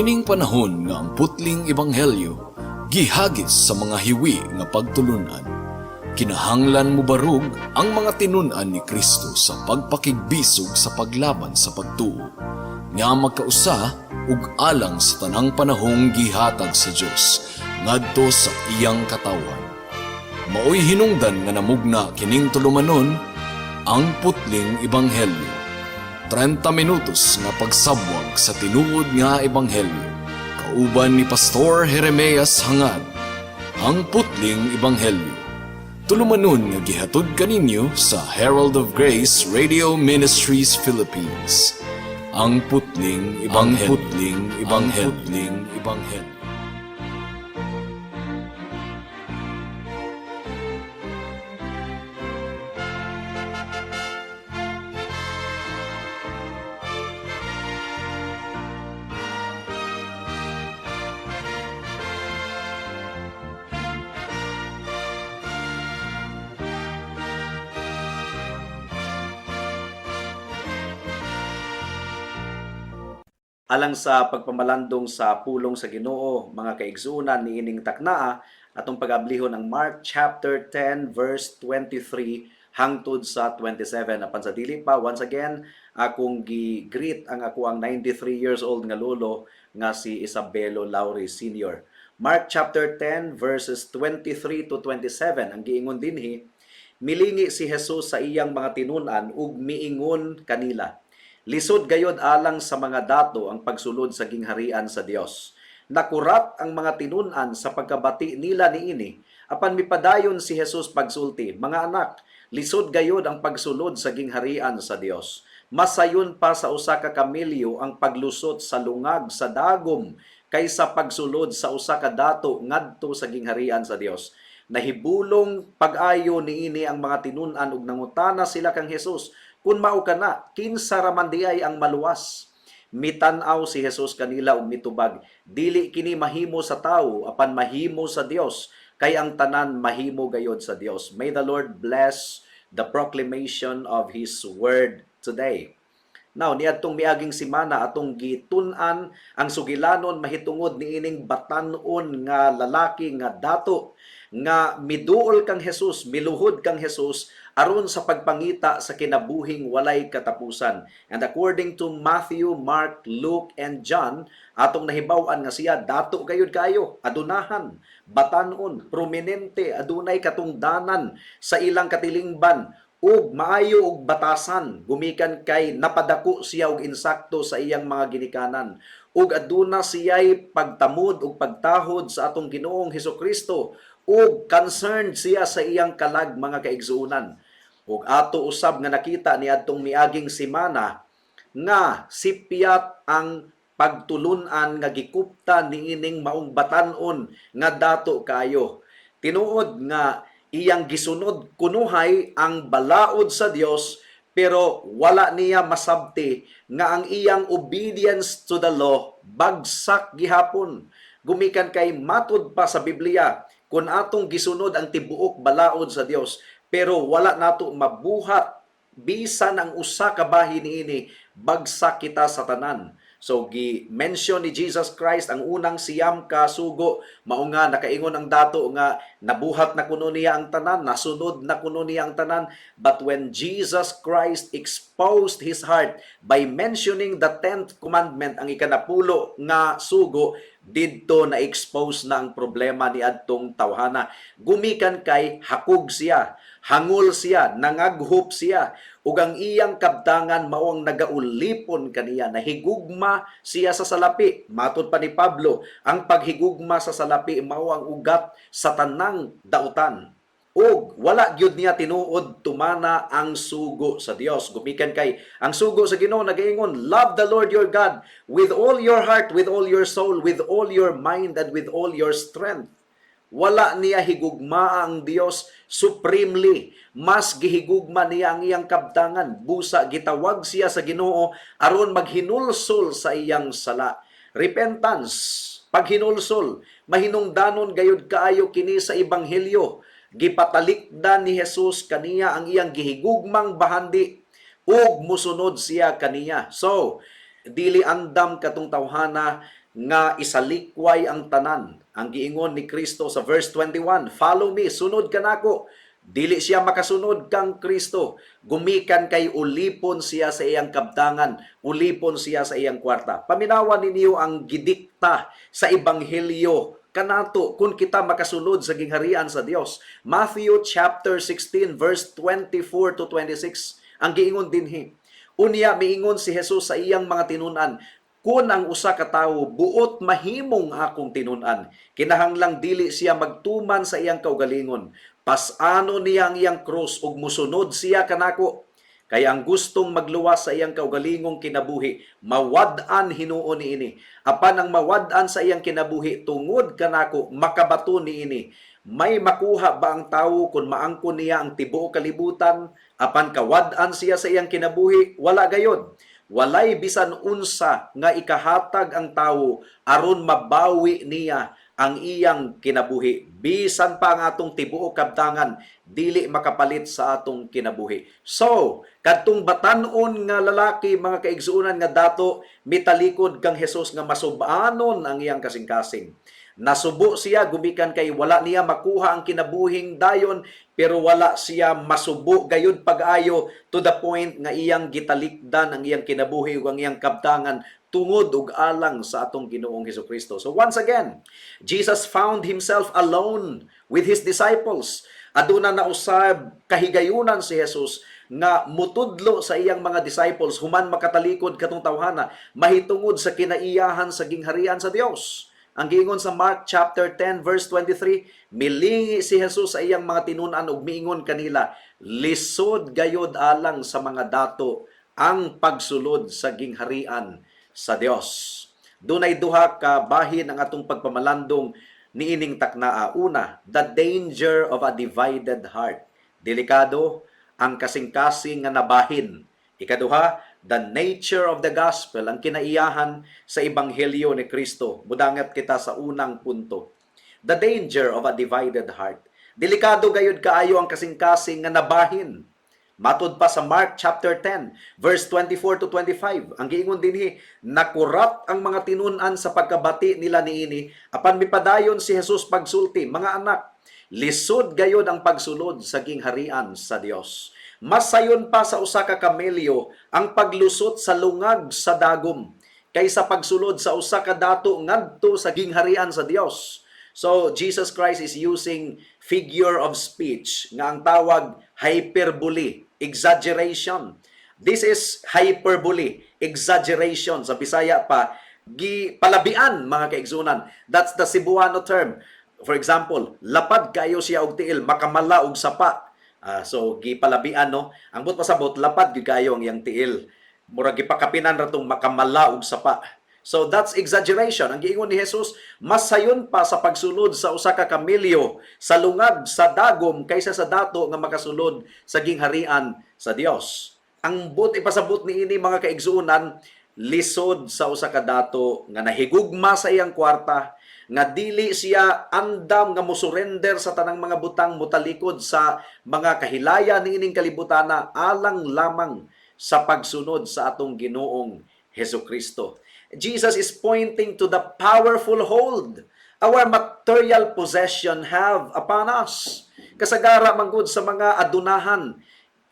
Niining panahon nga ang putling ebanghelyo gihagis sa mga hiwi nga pagtulunan. Kinahanglan mo barug ang mga tinun-an ni Kristo sa pagpakigbisog sa paglaban sa pagtuo, nga magkausa ug alang sa tanang panahong gihatag sa Dios ngadto sa iyang katawan. Maoy hinungdan nga namugna kining tulumanon ang putling ebanghelyo. 30 minutos nga pagsabwag sa tinuod nga ebanghelyo. Kauban ni Pastor Jeremias Hangad, ang putling ebanghelyo. Tulumanon nga gihatod kaninyo sa Herald of Grace Radio Ministries Philippines. Ang putling ebanghelyo. Alang sa pagpamalandong sa pulong sa Ginoo, mga kaigsuunan niining taknaa atong pag-ablihon ang Mark chapter 10 verse 23 hangtod sa 27. Apan sa dili pa, once again, akong gi-greet ang ako ang 93 years old nga lolo nga si Isabelo Lauri Sr. Mark chapter 10 verses 23 to 27 ang giingon dinhi, milingi si Jesus sa iyang mga tinun-an ug miingon kanila, lisod gayod alang sa mga dato ang pagsulod sa gingharian sa Dios. Nakurat ang mga tinun-an sa pagkabati nila niini, apan mipadayon si Jesus pagsulti, mga anak, lisod gayod ang pagsulod sa gingharian sa Dios. Masayon pa sa usa ka kamilyo ang paglusot sa lungag sa dagom kaysa pagsulod sa usa ka dato ngadto sa gingharian sa Dios. Nahibulong pag-ayo niini ang mga tinun-an ug nangutana sila kang Jesus, kun mao kana, kinsa ra man diay ang maluwas? Mitan-aw si Jesus kanila ug mitubag, dili kini mahimo sa tawo apan mahimo sa Dios, kay ang tanan mahimo gayod sa Dios. May the Lord bless the proclamation of His word today. Now, niadtong miaging simana atong gitun-an ang sugilanon mahitungod niining batan-on nga lalaki nga dato nga miduol kang Jesus, miluhod kang Jesus aron sa pagpangita sa kinabuhing walay katapusan. And according to Matthew, Mark, Luke, and John, atong nahibaw-an nga siya dato gayud kayo, adunahan, batan-on, prominente, adunay katungdanan sa ilang katilingban, ug maayo og batasan, gumikan kay napadako siya og insakto sa iyang mga ginikanan, ug aduna siya'y pagtamod ug pagtahod sa atong Ginoong Hesukristo, ug concerned siya sa iyang kalag, mga kaigsuunan. Ug ato usab nga nakita niadtong miaging semana nga sipyat ang pagtulun-an nga gikupta niining maong batan-on nga dato kayo. Tinuod nga iyang gisunod kunuhay ang balaod sa Dios, pero wala niya masabti nga ang iyang obedience to the law bagsak gihapon. Gumikan kay matud pa sa Biblia, kung atong gisunod ang tibuok balaod sa Dios, pero wala nato mabuhat bisan ang usa ka bahin niini, bagsak kita sa tanan. So gi-mention ni Jesus Christ ang unang siyam ka sugo, mao nga nakaingon ang dato nga nabuhat na kuno niya ang tanan, nasunod na kuno niya ang tanan. But when Jesus Christ exposed His heart by mentioning the 10th commandment, ang ikanapulo nga sugo, didto na expose na ang problema ni adtong tawhana. Gumikan kay hakog siya, hangol siya, nangaghop siya, ug ang iyang kabtangan mao ang nagaulipon kaniya, nahigugma siya sa salapi. Matud pa ni Pablo, ang paghigugma sa salapi mao ang ugat sa tanang dautan. ug wala gyud niya tinuod tumana ang sugo sa Dios. Gumikan kay ang sugo sa Ginoo nagaingon, love the Lord your God with all your heart, with all your soul, with all your mind, and with all your strength. Wala niya higugma ang Dios supremely. Mas gihigugma niya ang iyang kabtangan. Busa gitawag siya sa Ginoo aron maghinulsol sa iyang sala. Repentance, paghinulsol, mahinungdanon gayud kaayo kini sa ebanghelyo. Gipatalikdan ni Jesus kaniya ang iyang gihigugmang bahandi ug musunod siya kaniya. So, dili andam katong tawhana nga isalikway ang tanan. Ang giingon ni Kristo sa verse 21, "Follow me, sunod ka nako." Dili siya makasunod kang Kristo. Gumikan kay ulipon siya sa iyang kabtangan, ulipon siya sa iyang kwarta. Paminawan ninyo ang gidikta sa ebanghelyo kanato kung kita makasunod sa gingharian sa Dios. Matthew chapter 16 verse 24 to 26. Ang giingon dinhi. Unya miingon si Jesus sa iyang mga tinun-an, "Kun ang usa ka tawo buot mahimong akong tinun-an, kinahanglang dili siya magtuman sa iyang kaugalingon. Pasano niya ang iyang krus ug musunod siya kanako. Kaya ang gustong magluwas sa iyang kaugalingong kinabuhi, mawad-an hinuon niini. Apan ang mawad-an sa iyang kinabuhi tungod kanako, makabato niini. May makuha ba ang tawo kung maangkon niya ang tibuok kalibutan? Apan kawad-an siya sa iyang kinabuhi? Wala gayod. Walay bisan unsa nga ikahatag ang tawo aron mabawi niya ang iyang kinabuhi. Bisan pa ang atong tibuok kabtangan, dili makapalit sa atong kinabuhi. So, kadtong batan-on nga lalaki, mga kaigsuunan nga dato, mitalikod kang Hesus nga masubanon ang iyang kasing-kasing. Nasubo siya, gumikan kay wala niya makuha ang kinabuhing dayon, pero wala siya masubo gayud pag-ayo to the point nga iyang gitalikdan ang iyang kinabuhi ug ang iyang kabtangan tungod ug alang sa atong Ginoong Hesukristo. So once again, Jesus found himself alone with his disciples. Aduna na usab kahigayunan si Jesus nga mutudlo sa iyang mga disciples human makatalikod katong tawhana mahitungod sa kinaiyahan sa gingharian sa Dios. Ang giingon sa Mark chapter 10 verse 23, milingi si Jesus sa iyang mga tinun-an ug miingon kanila, "Lisod gayod alang sa mga dato ang pagsulod sa gingharian sa Dios." Dunay duha ka bahin ang atong pagpamalandong niining taknaa. Una, the danger of a divided heart. Delikado ang kasing-kasing nga nabahin. Ikaduha, the nature of the gospel, ang kinaiyahan sa ebanghelyo ni Kristo. Mudangat kita sa unang punto. The danger of a divided heart. Delikado gayud kaayo ang kasing-kasing nga nabahin. Matud pa sa Mark chapter 10, verse 24 to 25. Ang giingon dinhi, nakurat ang mga tinun-an sa pagkabati nila niini, apan mipadayon si Jesus pagsulti, "Mga anak, lisod gayod ang pagsulod sa gingharian sa Dios. Mas sayon pa sa usa ka kamelyo ang paglusot sa lungag sa dagom kaysa pagsulod sa usa ka dato ngadto sa gingharian sa Dios." So Jesus Christ is using figure of speech nga ang tawag hyperbole, exaggeration. This is hyperbole, exaggeration. Sa Bisaya pa, gipalabian mga kaigsunan. That's the Cebuano term. For example, lapad kayo siya og tiil, makamala og sapa. So gipalabian no. Ang but pasabot lapad gyud kayo ang iyang tiil. Murag gipakapinan ra tong makamala og sapa. So that's exaggeration. Ang giingon ni Jesus, mas sayon pa sa pagsulod sa usa ka kamelyo sa lungag sa dagom kaysa sa dato nga makasulod sa gingharian sa Dios. Ang but ipasabot niini mga kaigsuunan, lisod sa usa ka dato nga nahigugma sa iyang kwarta, nga dili siya andam nga mosurrender sa tanang mga butang mutalikod sa mga kahilaya niining kalibutana alang lamang sa pagsunod sa atong Ginoong Hesukristo. Jesus is pointing to the powerful hold our material possession have upon us. Kasagara manggod sa mga adunahan,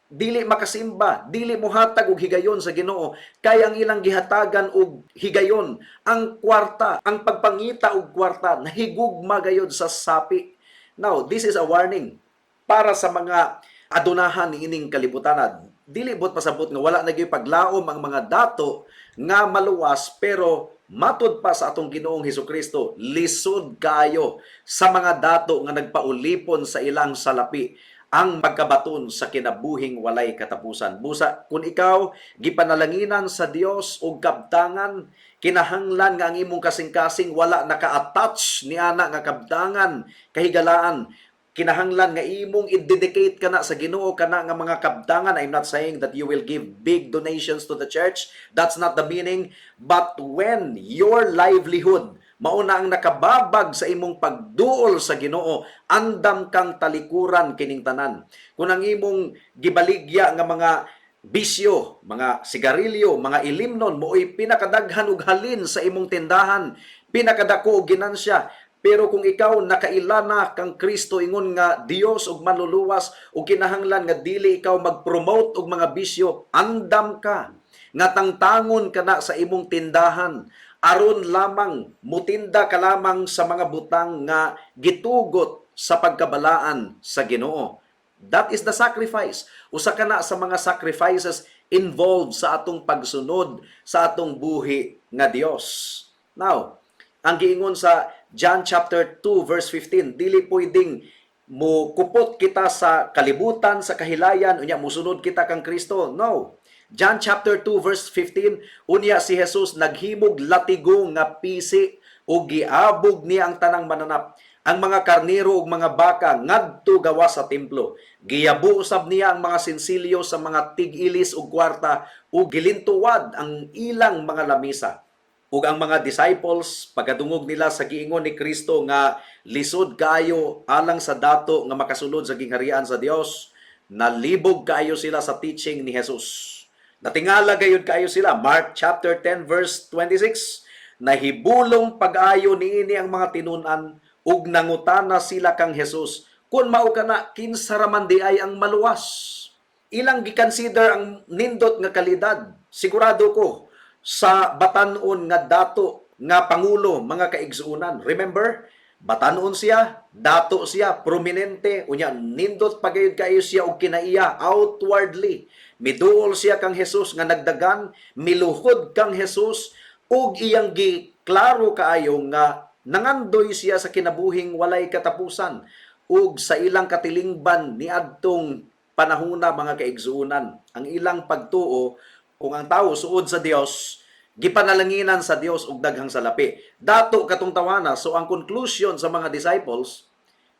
dili makasimba, dili mohatag og higayon sa Ginoo, kay ang ilang gihatagan og higayon, ang kwarta, ang pagpangita og kwarta nahigugma gayud sa sapi. Now, this is a warning para sa mga adunahan niining kalibutan. Dili bot pasabot nga wala na gyud paglaom ang mga dato nga maluwas, pero matud pa sa atong Ginoong Hesukristo, lisod kayo sa mga dato nga nagpaulipon sa ilang salapi ang magkabaton sa kinabuhing walay katapusan. Busa, kung ikaw gipanalanginan sa Dios og kabtangan, kinahanglan nga ang imong kasing-kasing wala naka-attach ni ana nga kabtangan, kahigalaan. Kinahanglan nga imong i-dedicate ka na sa Ginoo kana nga mga kabtangan. I'm not saying that you will give big donations to the church. That's not the meaning. But when your livelihood mauna ang nakababag sa imong pagduol sa Ginoo, andam kang talikuran kining tanan. Kung ang imong gibaligya nga mga bisyo, mga sigarilyo, mga ilimnon, moo'y pinakadaghan ug halin sa imong tindahan, pinakadako og ginansya. Pero kung ikaw nakailana kang Kristo ingon nga Dios ug manluluwas ug kinahanglan nga dili ikaw mag-promote og mga bisyo, andam ka nga tangtangon kana sa imong tindahan aron lamang mutinda ka lamang sa mga butang nga gitugot sa pagkabalaan sa Ginoo. That is the sacrifice. Usa ka na sa mga sacrifices involved sa atong pagsunod sa atong buhi nga Dios. Now, ang giingon sa John chapter 2 verse 15, dili pwedeng mo kupot kita sa kalibutan, sa kahilayan, unya musunod kita kang Kristo. No. John chapter 2 verse 15, unya si Jesus naghimog latigo nga pisi o giabog niya ang tanang mananap. Ang mga karnero ug mga baka ngadto gawas sa templo. Giyabu usab niya ang mga sensilyo sa mga tig-ilis ug kwarta ug gilintuwad ang ilang mga lamisa. Ug ang mga disciples pagkadungog nila sa giingon ni Kristo nga lisod kaayo alang sa dato nga makasulod sa gingharian sa Dios, nalibog kaayo sila sa teaching ni Jesus. Natingala gayud kaayo sila. Mark chapter 10 verse 26, nahibulong pag-ayo niini ang mga tinunan ug nangutana sila kang Jesus, kun mao kana kinsa raman di ay ang maluwas. Ilang gikonsider ang nindot nga kalidad. Sigurado ko sa batan-on nga dato nga pangulo mga kaigsuunan. Remember, batan-on siya, dato siya, prominente, unya nindot pagayud kayo siya og kinaiya outwardly. Miduol siya kang Jesus nga nagdagan, miluhod kang Jesus ug iyang giklaro kaayo nga nangandoy siya sa kinabuhing walay katapusan ug sa ilang katilingban ni adtong panahona mga kaigsuunan. Ang ilang pagtuo kung ang tawo suod sa Dios, gipanalanginan sa Dios ug daghang salapi. Dato katong tawana, so ang conclusion sa mga disciples,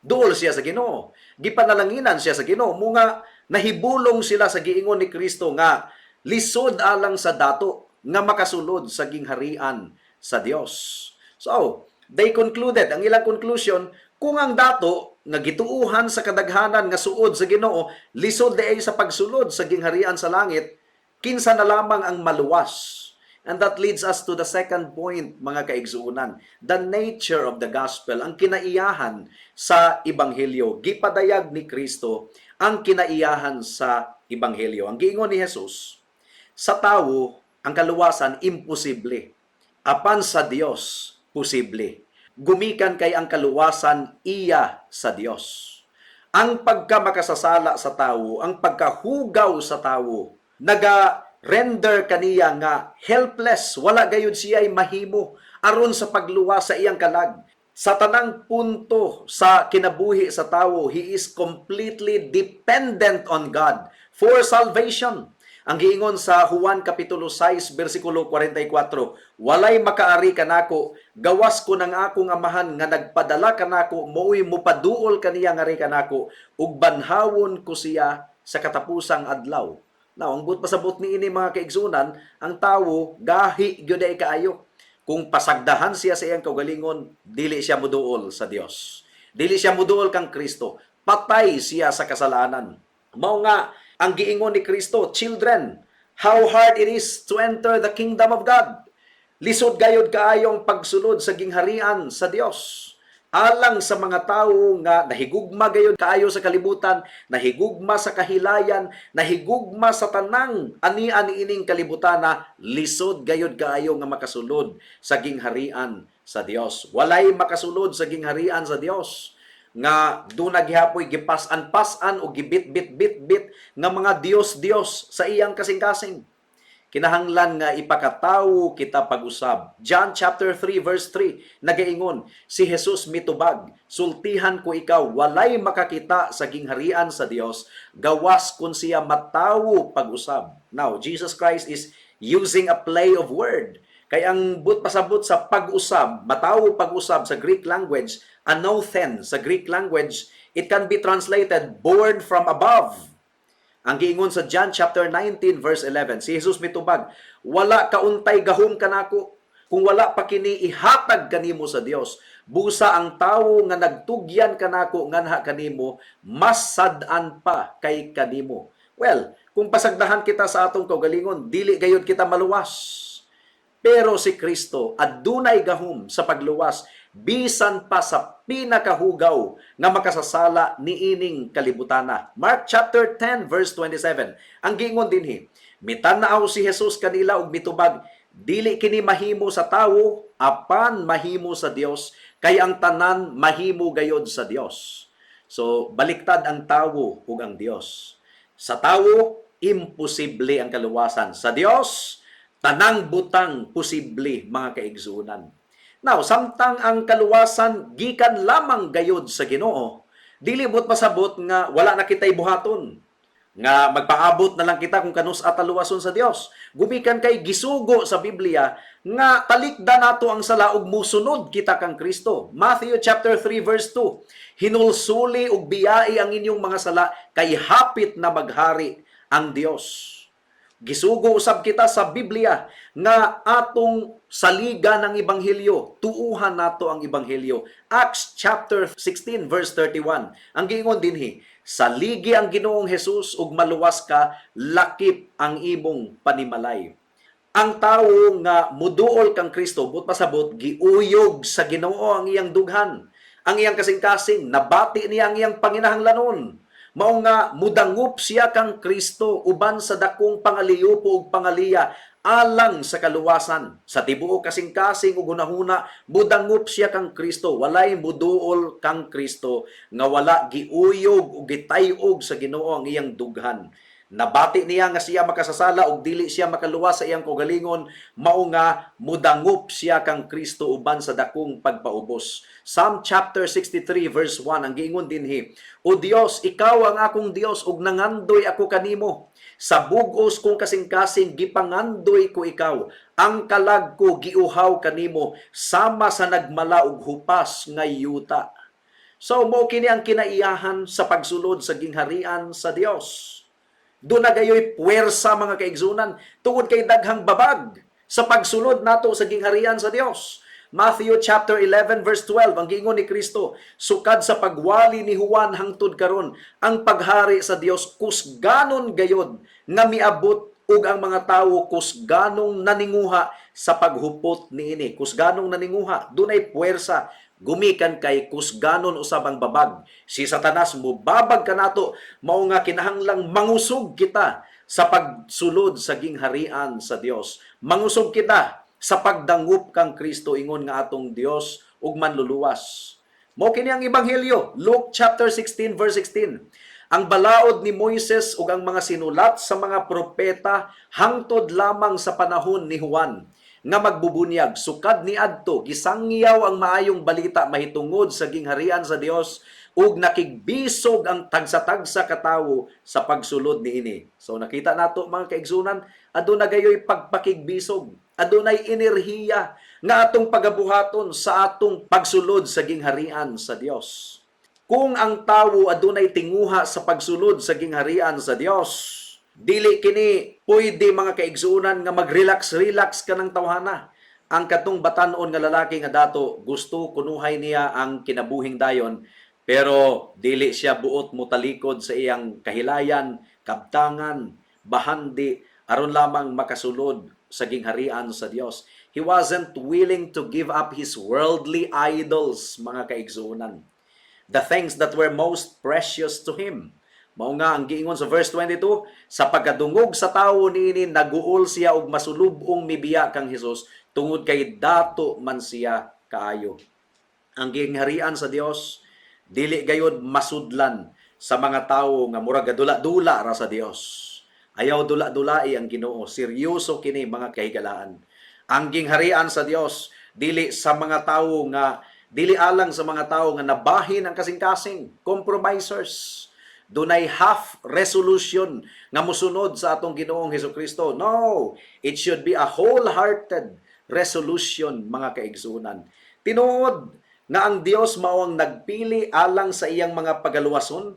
duol siya sa Ginoo. Gipanalanginan siya sa Ginoo. Mga nahibulong sila sa giingon ni Kristo nga lisod alang sa dato nga makasulod sa gingharian sa Dios. So, they concluded, ang ilang conclusion, kung ang dato nga gituuhan sa kadaghanan nga suod sa Ginoo, lisod diay sa pagsulod sa gingharian sa langit, kinsa na lamang ang maluwas. And that leads us to the second point, mga kaigsuunan, the nature of the gospel, ang kinaiyahan sa Ebanghelyo. Gipadayag ni Kristo ang kinaiyahan sa Ebanghelyo. Ang giingon ni Jesus, sa tawo, ang kaluwasan, imposible. Apan sa Dios, posible. Gumikan kay ang kaluwasan, iya sa Dios. Ang pagkamakasasala sa tawo, ang pagkahugaw sa tawo, naga-render kaniya nga helpless, wala gayud siya ay mahimo aron sa pagluwas sa iyang kalag. Sa tanang punto sa kinabuhi sa tawo, he is completely dependent on God for salvation. Ang giingon sa Juan kapitulo 6 bersikulo 44, walay makaari kanako, gawas ko ng akong amahan nga nagpadala kanako, mo'y mupaduol kaniya nga ri kanako, ug banhawon ko siya sa katapusang adlaw. Now, ang pasabot ni ini mga kaigsunan, ang tawo gahi gyud ay kaayo. Kung pasagdahan siya sa iyang kaugalingon, dili siya muduol sa Dios. Dili siya muduol kang Kristo. Patay siya sa kasalanan. Mao nga ang giingon ni Kristo, children, how hard it is to enter the kingdom of God. Lisod gayud kaayong pagsulod sa gingharian sa Dios. Alang sa mga tawo nga nahigugma gayud kaayo sa kalibutan, nahigugma sa kahilayan, nahigugma sa tanang ani-ani ining kalibutan na lisod gayud kaayo nga makasulod sa gingharian sa Dios. Walay makasulod sa gingharian sa Dios nga dunay gihapoy gipas-an-pasan o gibit-bit-bit-bit nga mga Dios sa iyang kasing-kasing. Kinahanglan nga ipakatawo kita pag-usab. John chapter 3 verse 3 nagaingon, si Jesus mitubag, sultihan ko ikaw, walay makakita sa gingharian sa Dios, gawas kun siya matawo pag-usab. Now, Jesus Christ is using a play of word. Kay ang pasabot sa pag-usab, matawo pag-usab sa Greek language, anothen sa Greek language, it can be translated born from above. Ang giingon sa John chapter 19 verse 11, si Jesus mitubag, wala kauntay gahom kanako kung wala pa kini ihatag kanimo sa Dios. Busa ang tawo nga nagtugyan kanako nganha kanimo, mas sad-an pa kay kanimo. Well, kung pasagdahan kita sa atong kaugalingon, dili gayud kita maluwas. Pero si Kristo adunay gahom sa pagluwas bisan pa sa pinakahugaw nga makasasala niining kalibutana. Mark chapter 10 verse 27. Ang giingon dinhi, mitanaw si Jesus kanila og mitubag, dili kini mahimo sa tawo apan mahimo sa Dios, kay ang tanan mahimo gayod sa Dios. So baliktad ang tawo ug ang Dios. Sa tawo imposible ang kaluwasan. Sa Dios tanang butang posible mga kaigsunan. Now, samtang ang kaluwasan gikan lamang gayod sa Ginoo, dili bot pasabot nga wala na kitay buhaton. Nga magpaabot na lang kita kung kanus at taluwason sa Dios. Gumikan kay gisugo sa Biblia nga talikda nato ang sala ug musunod kita kang Kristo. Matthew chapter 3 verse 2. Hinulsuli ug biyai ang inyong mga sala kay hapit na maghari ang Dios. Gisugo usab kita sa Biblia nga atong saliga ng Ebanghelyo, tuuhan nato ang Ebanghelyo. Acts chapter 16 verse 31. Ang giingon dinhi, saligi ang Ginoong Hesus ug maluwas ka, lakip ang imong panimalay. Ang tawo nga muduol kang Kristo, but pasabot giuyog sa Ginoo ang iyang dughan, ang iyang kasing-kasing, nabati niya ang iyang panginahanglanon. Mao nga mudangup siya kang Kristo uban sa dakong pangaliupo ug pangaliya alang sa kaluwasan. Sa tibuok kasing-kasing ug hunahuna mudangup siya kang Kristo, walay muduol kang Kristo nga wala giuyog ug gitay-og sa Ginoo ang iyang dughan. Nabati niya nga siya makasasala ug dili siya makaluwas sa iyang kaugalingon, mao nga mudangup siya kang Kristo uban sa dakong pagpaubos. Psalm chapter 63 verse 1 ang giingon dinhi, O Dios, ikaw ang akong Dios ug nangandoy ako kanimo. Sa bug-os kong kasing-kasing gipangandoy ko ikaw. Ang kalag ko giuhaw kanimo sama sa nagmala ug hupas nga yuta. So mao kini ang kinaiyahan sa pagsulod sa gingharian sa Dios. Doon na gayoy puwersa mga kaigsunan tungod kay daghang babag sa pagsulod nato sa gingharian sa Dios. Matthew chapter 11 verse 12 ang giingon ni Kristo, sukad sa pagwali ni Juan hangtod karon ang paghari sa Dios kusganon gayod nga miabot ug ang mga tawo kusganong naninguha sa paghupot niini. Kusganong naninguha, dunay puwersa. Gumikan kay kusganon usab ang babag. Si Satanas mubabag kanato, mao nga kinahanglang mangusog kita sa pagsulod sa gingharian sa Dios. Mangusog kita sa pagdangup kang Kristo ingon nga atong Dios ug manluluwas. Mao kini ang ebanghelyo, Luke chapter 16 verse 16. Ang balaod ni Moises ug ang mga sinulat sa mga propeta hangtod lamang sa panahon ni Juan nga magbubunyag, sukad ni adto gisangyaw ang maayong balita mahitungod sa gingharian sa Dios ug nakigbisog ang tagsa-tagsa katawo sa pagsulod niini. So nakita nato mga kaigsunan, aduna gayoy pagpakigbisog, adunay enerhiya nga atong pagabuhaton sa atong pagsulod sa gingharian sa Dios. Kung ang tawo adunay tinguha sa pagsulod sa gingharian sa Dios, dili kini pwede mga kaigsuunan nga mag-relax-relax ka ng tawhana. Ang katong batan-on nga lalaki nga dato gusto kunuhay niya ang kinabuhing dayon, pero dili siya buot mutalikod sa iyang kahilayan, kabtangan, bahandi aron lamang makasulod sa gingharian sa Dios. He wasn't willing to give up his worldly idols, mga kaigsuunan. The things that were most precious to him. Mao nga ang giingon sa verse 22, sa pagkadungog sa tawo niini naguol siya og masulubong mibiya kang Hesus tungod kay dato man siya kaayo. Ang gingharian sa Dios dili gayud masudlan sa mga tawo nga murag dula-dula ra sa Dios. Ayaw dula-dulai ang Ginoo, seryoso kini mga kahigalaan. Ang gingharian sa Dios dili sa mga tawo nga dili alang sa mga tawo nga nabahin ang kasing-kasing, compromisers. Dunay half resolution nga musunod sa atong Ginoong Hesukristo. No, it should be a wholehearted resolution, mga kaigsunan. Tinuod nga ang Dios mao ang nagpili alang sa iyang mga pagaluwason.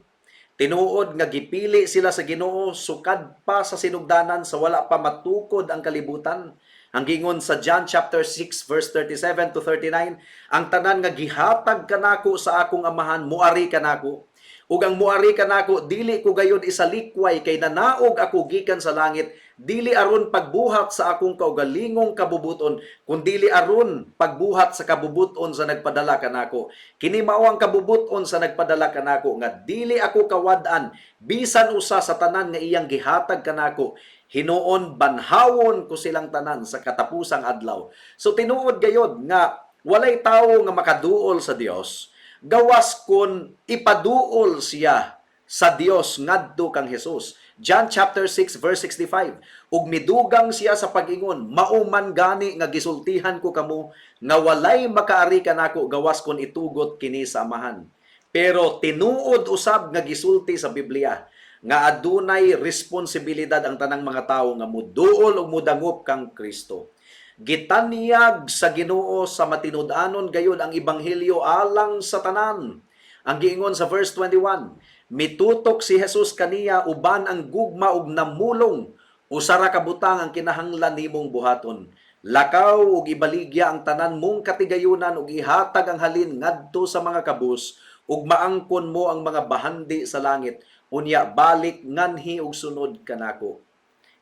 Tinuod nga gipili sila sa Ginoo sukad pa sa sinugdanan sa wala pa matukod ang kalibutan. Ang gingon sa John chapter 6 verse 37 to 39, ang tanan nga gihatag kanako sa akong amahan muari kanako, ug ang muari kanako dili ko gayud isalikway kay nanaog ako gikan sa langit, dili aron pagbuhat sa akong kaugalingong kabubuton, kundi aron pagbuhat sa kabubuton sa nagpadala kanako. Kini mao ang kabubuton sa nagpadala kanako, nga dili ako kawad-an bisan usa sa tanan nga iyang gihatag kanako. Hinuon banhawon ko silang tanan sa katapusang adlaw. So tinuod gayod nga walay tawo nga makaduol sa Dios, gawas kun ipaduol siya sa Dios ngadto kang Hesus. John chapter 6 verse 65. Ug midugang siya sa pag-ingon, mauman gani nga gisultihan ko kamo nga walay makaari kanako gawas kun itugot kini sa Amahan. Pero tinuod usab nga gisulti sa Biblia nga adunay responsibilidad ang tanang mga tawo nga muduol ug mudangop kang Kristo. Gitanyag sa Ginoo sa matinud-anon gayud ang ebanghelyo alang sa tanan. Ang giingon sa verse 21, mitutok si Jesus kaniya uban ang gugma ug namulong, usara ka butang ang kinahanglan nimong buhaton. Lakaw ug ibaligya ang tanan mong katigayunan ug ihatag ang halin ngadto sa mga kabus ug maangkon mo ang mga bahandi sa langit. Unya balik nganhi ug sunod kanako.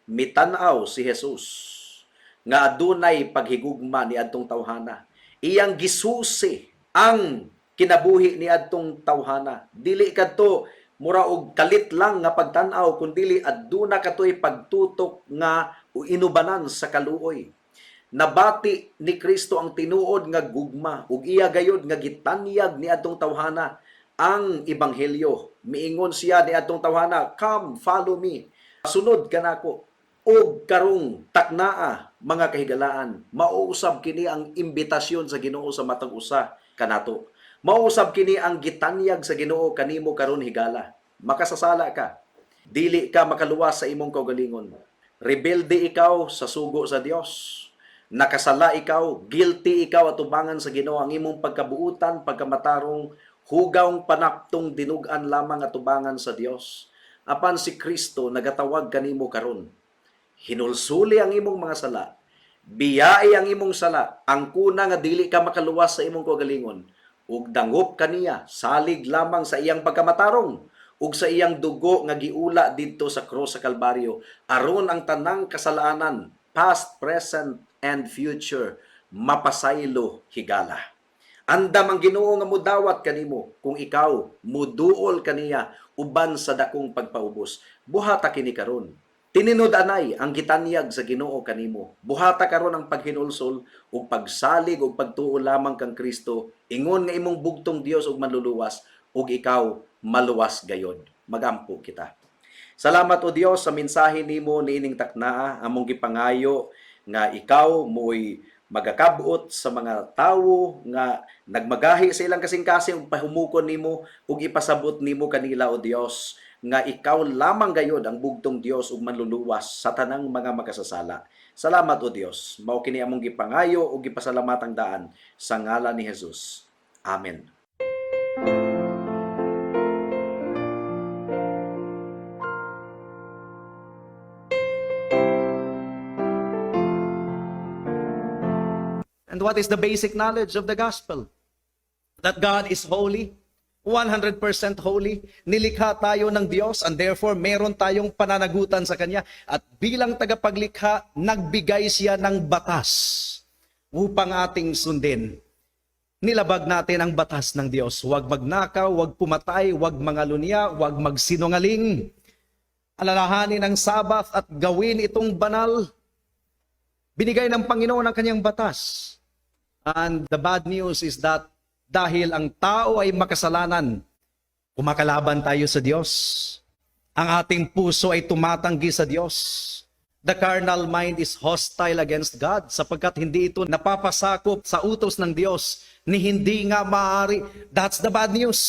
Mitan-aw si Jesus nga adunay paghigugma ni adtong tawhana. Iyang gisusi ang kinabuhi ni adtong tawhana. Dili kadto mura og kalit lang nga pagtan-aw, kundi aduna katoy pagtutok nga inubanan sa kaluoy. Nabati ni Kristo ang tinuod nga gugma ug iya gayud nga gitanyag ni adtong tawhana ang ebanghelyo. Miingon siya ni adtong tawhana, "Come, follow me. Sunod kanako." Og karong taknaa mga kahigalaan, mauusab kini ang imbitasyon sa Ginoo sa matag usa kanato. Mauusab kini ang gitanyag sa Ginoo kanimo karon higala. Makasasala ka, dili ka makaluwas sa imong kaugalingon. Rebelde ikaw sa sugo sa Dios. Nakasala ikaw, guilty ikaw atubangan sa Ginoo. Ang imong pagkabuutan, pagkamatarong, hugawng panaptong dinugan lamang atubangan sa Dios. Apan si Kristo nagatawag kanimo karon. Hinulsuli ang imong mga sala, biyai ang imong sala, ang kuna nga dili ka makaluwas sa imong kaugalingon, ug dangop kaniya, salig lamang sa iyang pagkamatarong, ug sa iyang dugo nga giula didto sa krus sa Kalbaryo, aron ang tanang kasalaanan, past, present, and future, mapasaylo higala. Andam ang Ginoo nga mudawat kanimo kung ikaw muduol kaniya uban sa dakong pagpaubos. Buhata kini karon. Tininud-anay ang gitanyag sa Ginoo kanimo. Buhata karon ang paghinulsol ug pagsalig ug pagtuo lamang kang Kristo. Ingon nga imong bugtong Dios ug manluluwas ug ikaw maluwas gayod. Magampo kita. Salamat o Dios sa mensahe nimo niining taknaa, among gipangayo nga ikaw mo'y magakabot sa mga tawo nga nagmagahi sa ilang kasing-kasing ug pahumukon nimo ug ipasabot nimo kanila o Dios nga ikaw lamang gayod ang bugtong Dios ug manluluwas sa tanang mga makasasala. Salamat o Dios. Mao kini among gipangayo ug gipasalamat ang daan sa ngalan ni Jesus. Amen. And what is the basic knowledge of the gospel? That God is holy, 100% holy. Nilikha tayo ng Diyos and therefore meron tayong pananagutan sa Kanya. At bilang tagapaglikha, nagbigay siya ng batas upang ating sundin. Nilabag natin ang batas ng Diyos. Huwag magnakaw, huwag pumatay, huwag mangalunya, huwag magsinungaling. Alalahanin ang Sabat at gawin itong banal. Binigay ng Panginoon ang Kanyang batas. And the bad news is that dahil ang tao ay makasalanan, kumakalaban tayo sa Diyos. Ang ating puso ay tumatanggi sa Diyos. The carnal mind is hostile against God sapagkat hindi ito napapasakop sa utos ng Diyos ni hindi nga maaari. That's the bad news.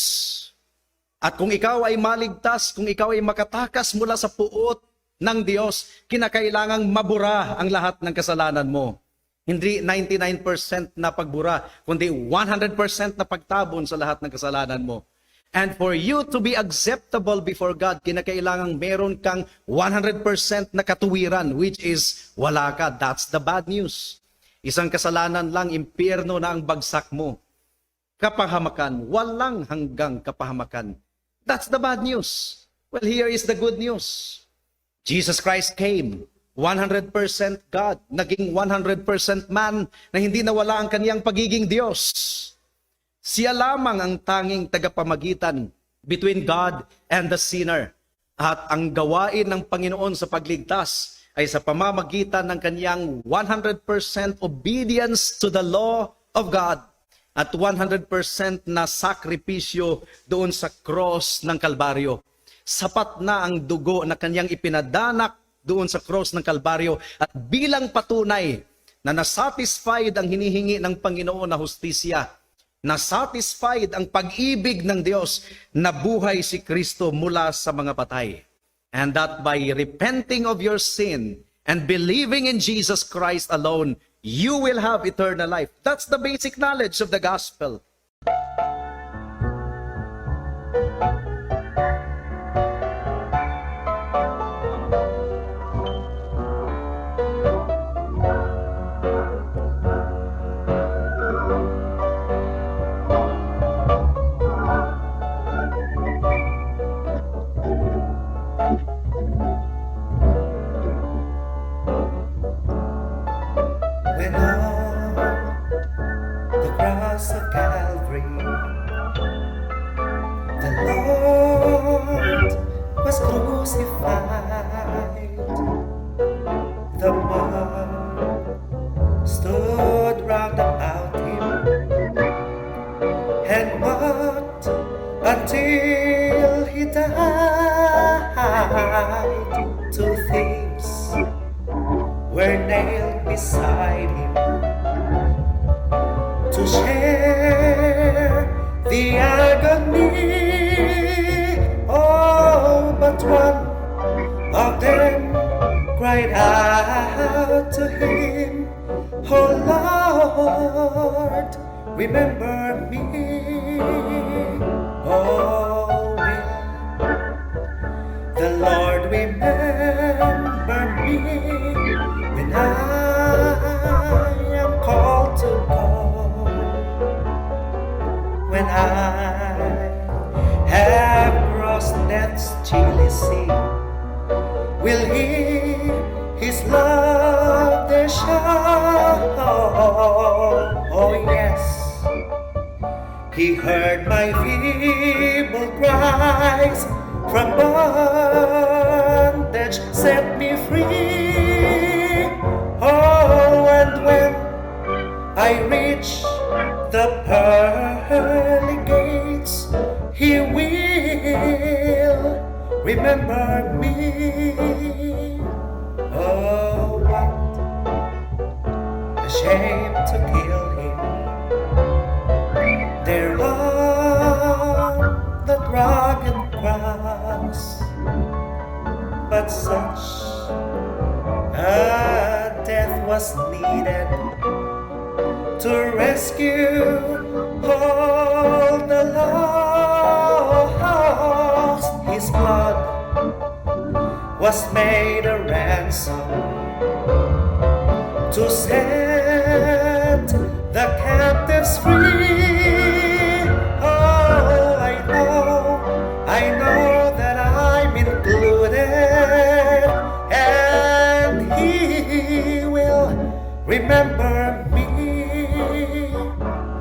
At kung ikaw ay maligtas, kung ikaw ay makatakas mula sa puot ng Diyos, kinakailangang mabura ang lahat ng kasalanan mo. Hindi 99% na pagbura, kundi 100% na pagtabon sa lahat ng kasalanan mo. And for you to be acceptable before God, kinakailangang meron kang 100% na katuwiran, which is wala ka. That's the bad news. Isang kasalanan lang, impyerno na ang bagsak mo. Kapahamakan, walang hanggang kapahamakan. That's the bad news. Well, here is the good news. Jesus Christ came, 100% God, naging 100% man na hindi nawala ang kaniyang pagiging Diyos. Siya lamang ang tanging tagapamagitan between God and the sinner. At ang gawain ng Panginoon sa pagligtas ay sa pamamagitan ng kaniyang 100% obedience to the law of God at 100% na sakripisyo doon sa cross ng Kalbaryo. Sapat na ang dugo na kanyang ipinadanak doon sa cross ng Kalbaryo at bilang patunay na nasatisfied ang hinihingi ng Panginoon na hustisya, nasatisfied ang pag-ibig ng Diyos, nabuhay si Kristo mula sa mga patay. And that by repenting of your sin and believing in Jesus Christ alone, you will have eternal life. That's the basic knowledge of the gospel. When on the cross of Calvary, the Lord was crucified. The mob stood round about him and mocked until he died. Two thieves were nailed beside him to share the agony. Oh, but one of them cried out to him, "Oh Lord, remember me." Oh, will the Lord remember me when I am called to go, when I have crossed death's chilly sea? Will He His love there show? Oh yes, He heard my feeble cries, from bondage set me free. Oh, and when I reach the pearly gates, He will remember me. Oh, what a shame to kill Him there on that rugged cross, but such a death was needed to rescue all the lost. His blood was made a ransom to set the captives free. Oh, I know that I'm included, and He will remember me.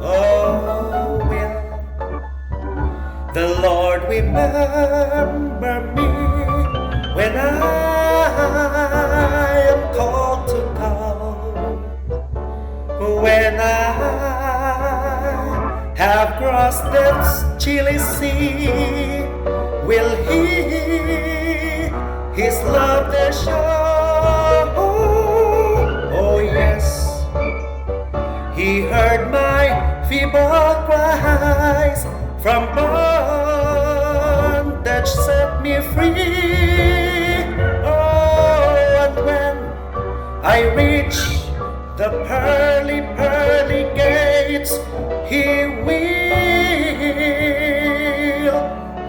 Oh, will the Lord remember me when I am called to go, when I have crossed death's chilly sea? Will He His love there show? Oh yes, He heard my feeble cries, from bondage set me free. Oh, and when I reach the pearly, pearly gates, He will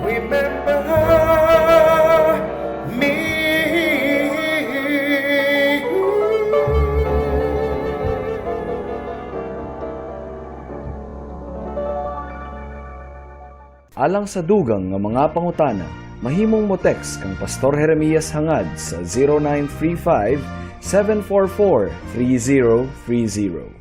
remember me. Alang sa dugang nga mga pangutana, mahimong mo text kang Pastor Jeremias hangad sa 0935 744 3030.